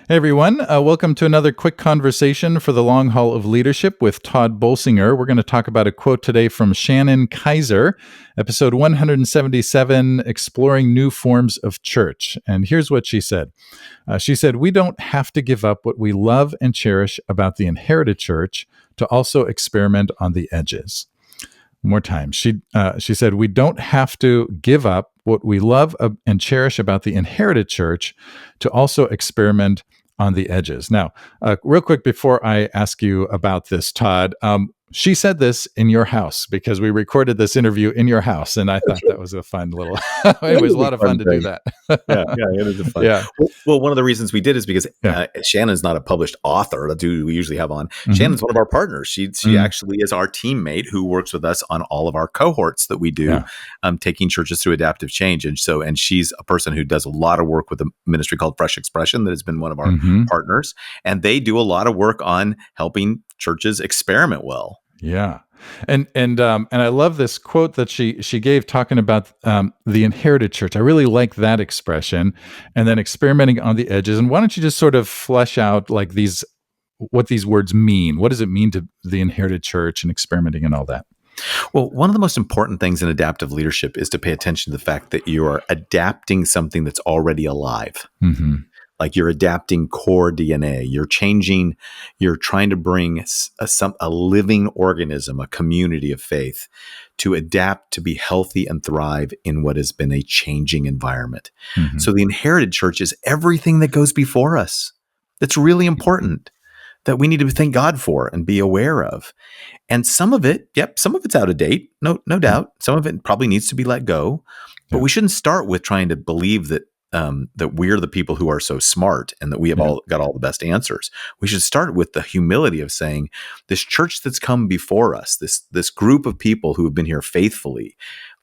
Hey everyone, welcome to another quick conversation for the long haul of leadership with Tod Bolsinger. We're going to talk about a quote today from Shannon Kiser, episode 177, Exploring New Forms of Church. And here's what she said. She said, "We don't have to give up what we love and cherish about the inherited church to also experiment on the edges." One more time. She said, "We don't have to give up what we love and cherish about the inherited church to also experiment on the edges." Now, real quick before I ask you about this, Tod, she said this in your house because we recorded this interview in your house, and I thought that was a fun little. It was a lot of fun to do that. Yeah, it is a fun. Yeah. Well, one of the reasons we did is because Yeah. Shannon's not a published author. That's who we usually have on. Mhm. Shannon's one of our partners. She actually is our teammate who works with us on all of our cohorts that we do, taking churches through adaptive change. And she's a person who does a lot of work with a ministry called Fresh Expression that has been one of our partners. And they do a lot of work on helping churches experiment well. Yeah. And I love this quote that she gave talking about the inherited church. I really like that expression, and then experimenting on the edges. And why don't you just sort of flesh out like what these words mean? What does it mean to the inherited church and experimenting and all that? Well, one of the most important things in adaptive leadership is to pay attention to the fact that you are adapting something that's already alive. Mm-hmm. Like you're adapting core DNA, you're trying to bring a living organism, a community of faith, to adapt to be healthy and thrive in what has been a changing environment. Mm-hmm. So the inherited church is everything that goes before us. That's really important, that we need to thank God for and be aware of. And some of it's out of date, no doubt. Some of it probably needs to be let go, but we shouldn't start with trying to believe that we're the people who are so smart and that we have all got all the best answers. We should start with the humility of saying, this church that's come before us, this group of people who have been here faithfully,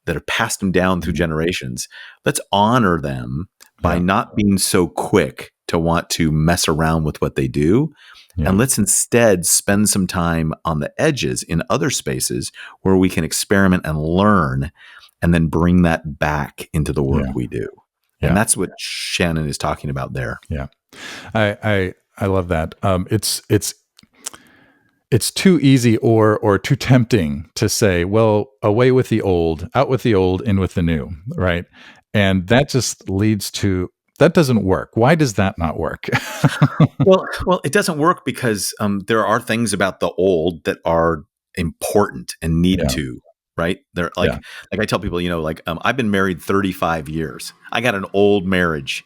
that have passed them down through generations, let's honor them by not being so quick to want to mess around with what they do. Yeah. And let's instead spend some time on the edges in other spaces where we can experiment and learn, and then bring that back into the work we do. Yeah. And that's what Shannon is talking about there. Yeah, I love that. It's too easy or too tempting to say, well, away with the old, out with the old, in with the new, right? And that just leads to, that doesn't work. Why does that not work? Well, it doesn't work because there are things about the old that are important and need to. Right? They're like I tell people, I've been married 35 years. I got an old marriage.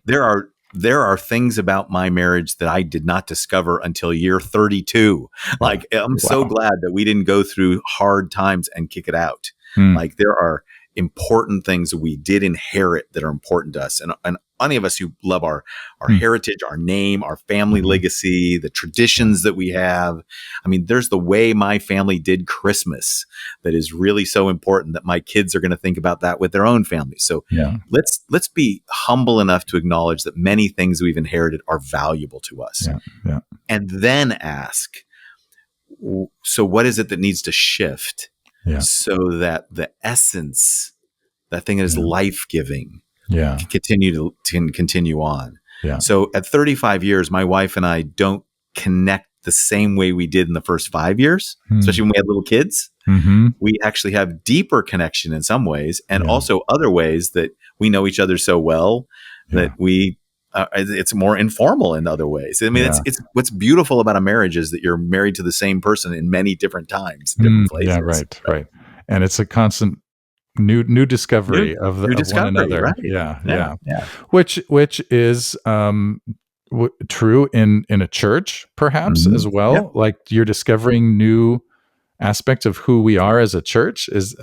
There are things about my marriage that I did not discover until year 32. Like, I'm so glad that we didn't go through hard times and kick it out. Like, there are important things that we did inherit that are important to us. And any of us who love our heritage, our name, our family legacy, the traditions that we have. I mean, there's the way my family did Christmas that is really so important that my kids are going to think about that with their own families. So let's be humble enough to acknowledge that many things we've inherited are valuable to us. And then ask, so what is it that needs to shift so that the essence, that thing that is life-giving, can continue on. So at 35 years, my wife and I don't connect the same way we did in the first 5 years, especially when we had little kids. We actually have deeper connection in some ways, and also other ways that we know each other so well that we it's more informal in other ways. I mean, it's what's beautiful about a marriage is that you're married to the same person in many different times, different places. Yeah, right. And it's a constant new discovery of one another. Right? Yeah. Which is true in a church, perhaps as well. Yeah. Like you're discovering new aspects of who we are as a church is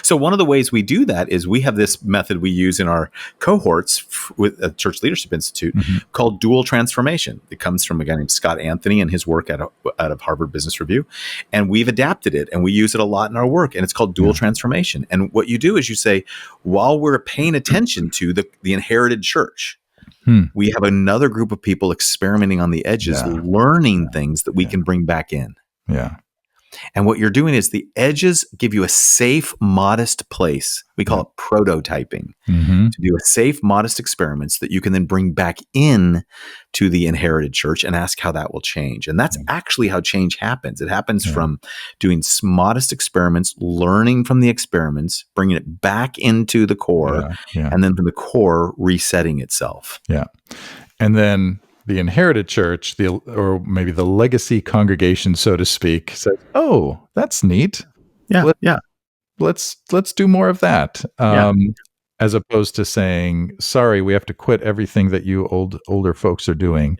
So one of the ways we do that is we have this method we use in our cohorts with a Church Leadership Institute called dual transformation. It comes from a guy named Scott Anthony and his work out of Harvard Business Review, and we've adapted it and we use it a lot in our work, and it's called dual transformation. And what you do is you say, while we're paying attention to the inherited church, we have another group of people experimenting on the edges, learning things that we can bring back in. Yeah. And what you're doing is the edges give you a safe, modest place. We call it prototyping, to do a safe, modest experiments that you can then bring back in to the inherited church and ask how that will change. And that's actually how change happens. It happens from doing modest experiments, learning from the experiments, bringing it back into the core, and then from the core resetting itself. Yeah. And then the inherited church, or maybe the legacy congregation, so to speak, says, "Oh, that's neat. Let's do more of that." As opposed to saying, "Sorry, we have to quit everything that you older folks are doing,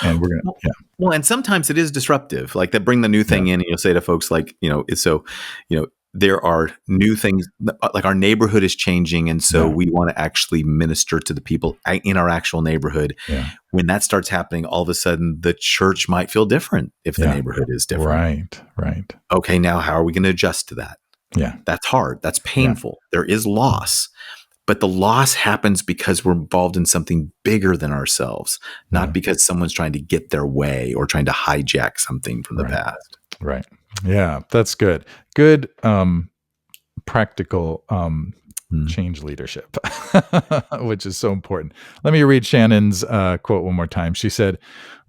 and we're gonna." Well, and sometimes it is disruptive. Like they bring the new thing in, and you'll say to folks, like, there are new things, like our neighborhood is changing, and so we want to actually minister to the people in our actual neighborhood. When that starts happening, all of a sudden the church might feel different if the neighborhood is different. Right. Okay, now how are we going to adjust to that? Yeah. That's hard. That's painful. There is loss. But the loss happens because we're involved in something bigger than ourselves, not because someone's trying to get their way or trying to hijack something from the past. Right. Yeah, that's good. Good practical change leadership, which is so important. Let me read Shannon's quote one more time. She said,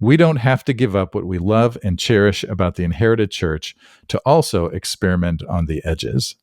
"We don't have to give up what we love and cherish about the inherited church to also experiment on the edges.